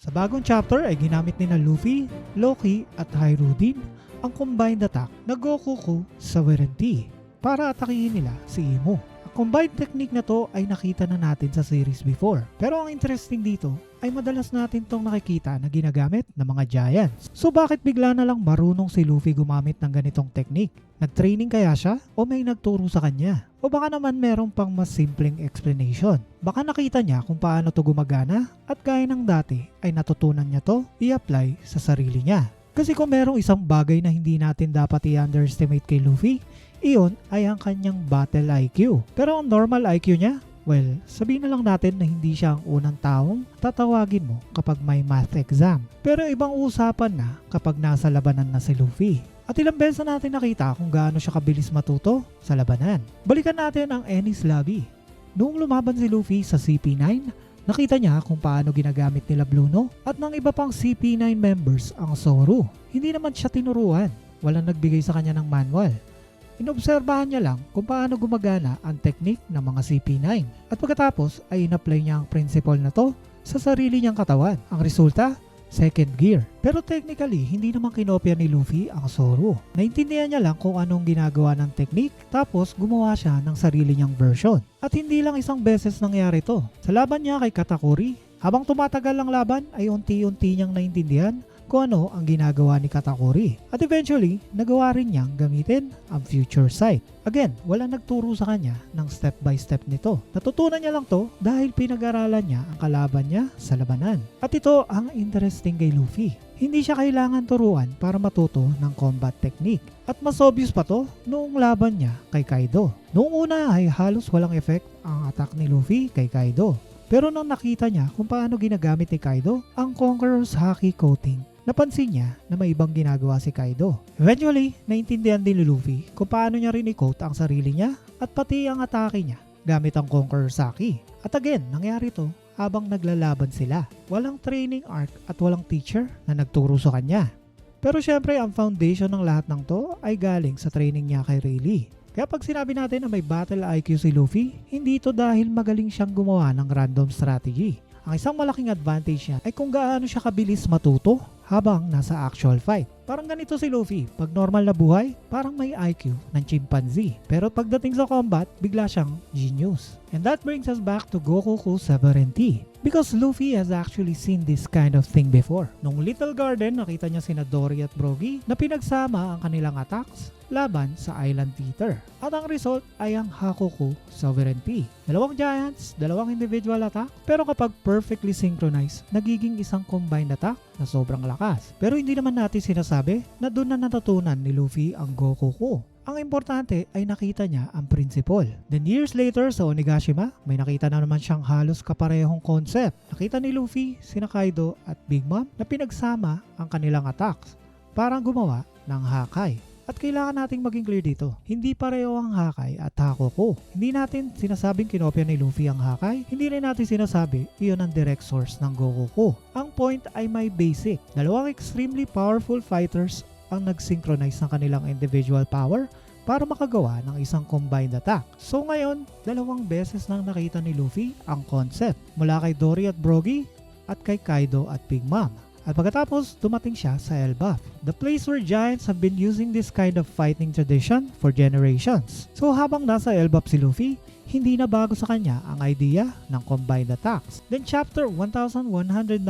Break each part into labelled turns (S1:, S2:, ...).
S1: Sa bagong chapter ay ginamit ni na Luffy, Loki at Hyrudin ang combined attack na Gokuku sa Sovereignty para atakihin nila si Imo. Ang combined technique na to ay nakita na natin sa series before. Pero ang interesting dito ay madalas natin tong nakikita na ginagamit ng mga giants. So bakit bigla na lang marunong si Luffy gumamit ng ganitong technique? Nag-training kaya siya o may nagturo sa kanya? O baka naman meron pang mas simpleng explanation. Baka nakita niya kung paano to gumagana at gaya ng dati ay natutunan niya to i-apply sa sarili niya. Kasi kung merong isang bagay na hindi natin dapat i-underestimate kay Luffy, iyon ay ang kanyang battle IQ. Pero ang normal IQ niya, well, sabihin na lang natin na hindi siya ang unang taong tatawagin mo kapag may math exam. Pero ibang usapan na kapag nasa labanan na si Luffy. At ilang beses na natin nakita kung gaano siya kabilis matuto sa labanan. Balikan natin ang Enies Lobby. Noong lumaban si Luffy sa CP9, nakita niya kung paano ginagamit nila Blueno at ng iba pang CP9 members ang Zoro. Hindi naman siya tinuruan. Walang nagbigay sa kanya ng manual. Inobserbahan niya lang kung paano gumagana ang technique ng mga CP9. At pagkatapos ay in-apply niya ang principle na to sa sarili niyang katawan. Ang resulta, second gear. Pero technically, hindi naman kinopya ni Luffy ang Zoro. Naintindihan niya lang kung anong ginagawa ng technique, tapos gumawa siya ng sarili niyang version. At hindi lang isang beses nangyari to. Sa laban niya kay Katakuri, habang tumatagal ang laban ay unti-unti niyang naintindihan kung ano ang ginagawa ni Katakuri. At eventually, nagawa rin niyang gamitin ang Future Sight. Again, wala nagturo sa kanya ng step by step nito. Natutunan niya lang to dahil pinag-aralan niya ang kalaban niya sa labanan. At ito ang interesting kay Luffy. Hindi siya kailangan turuan para matuto ng combat technique. At mas obvious pa to noong laban niya kay Kaido. Noong una ay halos walang effect ang attack ni Luffy kay Kaido. Pero nung nakita niya kung paano ginagamit ni Kaido ang Conqueror's Haki Coating, napansin niya na may ibang ginagawa si Kaido. Eventually, naintindihan din ni Luffy kung paano niya rin i-coat ang sarili niya at pati ang atake niya gamit ang Conqueror's Haki. At again, nangyari to habang naglalaban sila. Walang training arc at walang teacher na nagturo sa kanya. Pero syempre, ang foundation ng lahat ng to ay galing sa training niya kay Rayleigh. Kaya pag sinabi natin na may battle IQ si Luffy, hindi ito dahil magaling siyang gumawa ng random strategy. Ang isang malaking advantage niya ay kung gaano siya kabilis matuto habang nasa actual fight. Parang ganito si Luffy, pag normal na buhay, parang may IQ ng chimpanzee. Pero pagdating sa combat, bigla siyang genius. And that brings us back to Gokuku Sovereignty. Because Luffy has actually seen this kind of thing before. Nung Little Garden, nakita niya sina Dory at Brogy na pinagsama ang kanilang attacks laban sa Island Theater. At ang result ay ang Hakuku Sovereignty. Dalawang giants, dalawang individual attack, pero kapag perfectly synchronized, nagiging isang combined attack na sobrang lakas. Pero hindi naman natin sinasabi na doon na natutunan ni Luffy ang Gokuku. Ang importante ay nakita niya ang principle. Then years later sa Onigashima, may nakita na naman siyang halos kaparehong concept. Nakita ni Luffy, sina Kaido at Big Mom na pinagsama ang kanilang attacks. Parang gumawa ng Hakai. At kailangan nating maging clear dito. Hindi pareho ang Hakai at Hakuku. Hindi natin sinasabing kinopya ni Luffy ang Hakai. Hindi rin natin sinasabi iyon ang direct source ng Gokuku. Ang point ay may basic. Dalawang extremely powerful fighters ang nag-synchronize ng kanilang individual power para makagawa ng isang combined attack. So ngayon, dalawang beses nang nakita ni Luffy ang concept mula kay Dory at Brogy at kay Kaido at Big Mom. At pagkatapos, dumating siya sa Elbaf, the place where giants have been using this kind of fighting tradition for generations. So habang nasa Elbaf si Luffy, hindi na bago sa kanya ang idea ng combined attacks. Then chapter 1191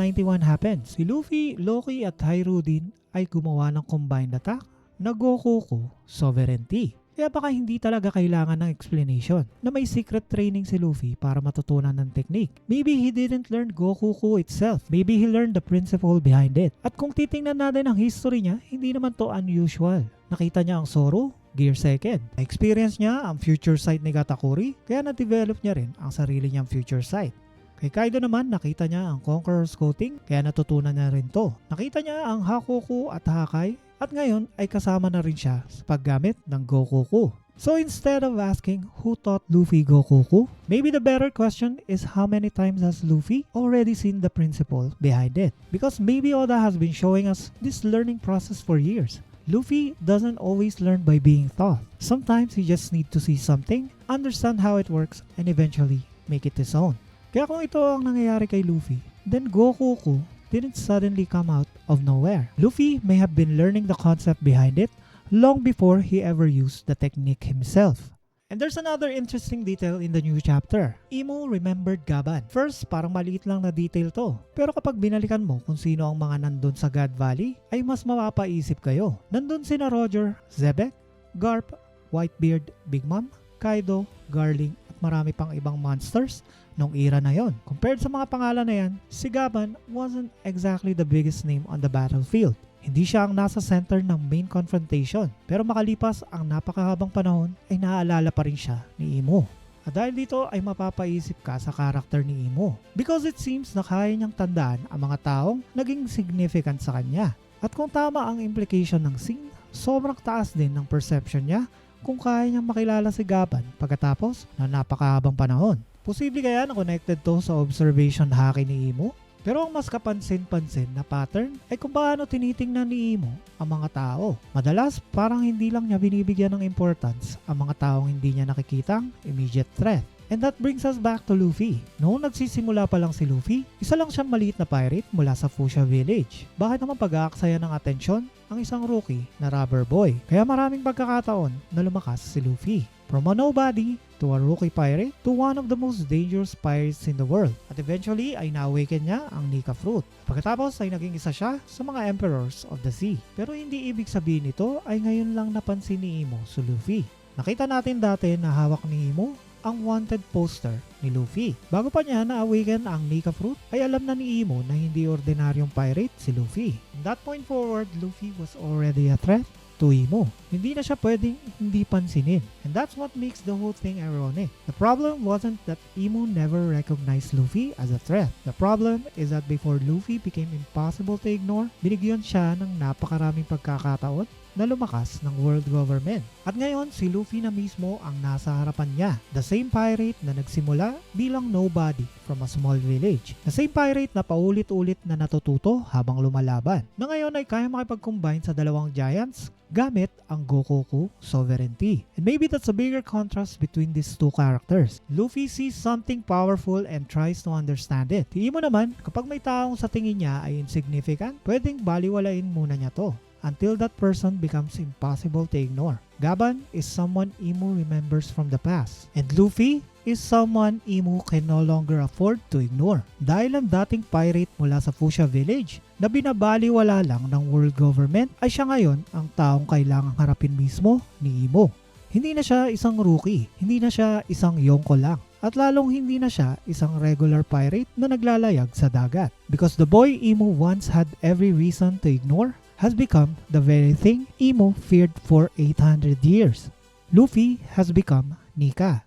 S1: happens. Si Luffy, Loki at Hyrudin ay gumawa ng combined attack na Gokuku Sovereignty. Kaya baka hindi talaga kailangan ng explanation na may secret training si Luffy para matutunan ng technique. Maybe he didn't learn Gokuku itself. Maybe he learned the principle behind it. At kung titingnan natin ang history niya, hindi naman to unusual. Nakita niya ang Zoro, Gear Second. Experience niya ang Future Sight ni Katakuri, kaya na-develop niya rin ang sarili niyang Future Sight. Kay Kaido naman, nakita niya ang Conqueror's Coating, kaya natutunan niya rin to. Nakita niya ang Hakuku at Hakai, at ngayon ay kasama na rin siya sa paggamit ng Gokuku. So instead of asking who taught Luffy Gokuku, maybe the better question is how many times has Luffy already seen the principle behind it? Because maybe Oda has been showing us this learning process for years. Luffy doesn't always learn by being taught. Sometimes he just needs to see something, understand how it works, and eventually make it his own. Kaya kung ito ang nangyayari kay Luffy, then Gokuku didn't suddenly come out of nowhere. Luffy may have been learning the concept behind it long before he ever used the technique himself. And there's another interesting detail in the new chapter. Imo remembered Gaban. First, parang maliit lang na detail to. Pero kapag binalikan mo kung sino ang mga nandun sa God Valley, ay mas mapapaisip kayo. Nandun sina Roger, Zebek, Garp, Whitebeard, Big Mom, Kaido, Garling, at marami pang ibang monsters nung era na yon. Compared sa mga pangalan na yan, si Gaban wasn't exactly the biggest name on the battlefield. Hindi siya ang nasa center ng main confrontation, pero makalipas ang napakahabang panahon ay naaalala pa rin siya ni Imo. At dahil dito ay mapapaisip ka sa karakter ni Imo because it seems na kaya niyang tandaan ang mga taong naging significant sa kanya. At kung tama ang implication ng scene, sobrang taas din ng perception niya kung kaya niyang makilala si Gaban pagkatapos ng napakahabang panahon. Posible kaya na connected to sa observation haki ni Imo? Pero ang mas kapansin-pansin na pattern ay kung paano tinitingnan ni Imo ang mga tao. Madalas parang hindi lang niya binibigyan ng importance ang mga taong hindi niya nakikitang immediate threat. And that brings us back to Luffy. Noong nagsisimula pa lang si Luffy, isa lang siyang maliit na pirate mula sa Fuchsia Village. Bakit naman pag-aaksaya ng atensyon ang isang rookie na rubber boy? Kaya maraming pagkakataon na lumakas si Luffy. From a nobody to a rookie pirate to one of the most dangerous pirates in the world. At eventually ay na-awaken niya ang Nika Fruit. Pagkatapos ay naging isa siya sa mga emperors of the sea. Pero hindi ibig sabihin nito ay ngayon lang napansin ni Imo si Luffy. Nakita natin dati na hawak ni Imo ang wanted poster ni Luffy. Bago pa niya na-awaken ang Nika Fruit, ay alam na ni Imo na hindi ordinaryong pirate si Luffy. From that point forward, Luffy was already a threat to Imo. Hindi na siya pwedeng hindi pansinin. And that's what makes the whole thing ironic. The problem wasn't that Imo never recognized Luffy as a threat. The problem is that before Luffy became impossible to ignore, binigyan siya ng napakaraming pagkakataon na lumakas ng world government. At ngayon, si Luffy na mismo ang nasa harapan niya. The same pirate na nagsimula bilang nobody from a small village. The same pirate na paulit-ulit na natututo habang lumalaban. Na ngayon ay kaya makipag-combine sa dalawang giants gamit ang Gokoku sovereignty. And maybe that's a bigger contrast between these two characters. Luffy sees something powerful and tries to understand it. Si Imo naman, kapag may taong sa tingin niya ay insignificant, pwedeng baliwalain muna niya to until that person becomes impossible to ignore. Gaban is someone Imo remembers from the past. And Luffy is someone Imo can no longer afford to ignore. Dahil ang dating pirate mula sa Fuchsia Village na binabaliwala lang ng world government ay siya ngayon ang taong kailangang harapin mismo ni Imo. Hindi na siya isang rookie, hindi na siya isang yonko lang. At lalong hindi na siya isang regular pirate na naglalayag sa dagat. Because the boy Imo once had every reason to ignore has become the very thing Imo feared for 800 years. Luffy has become Nika.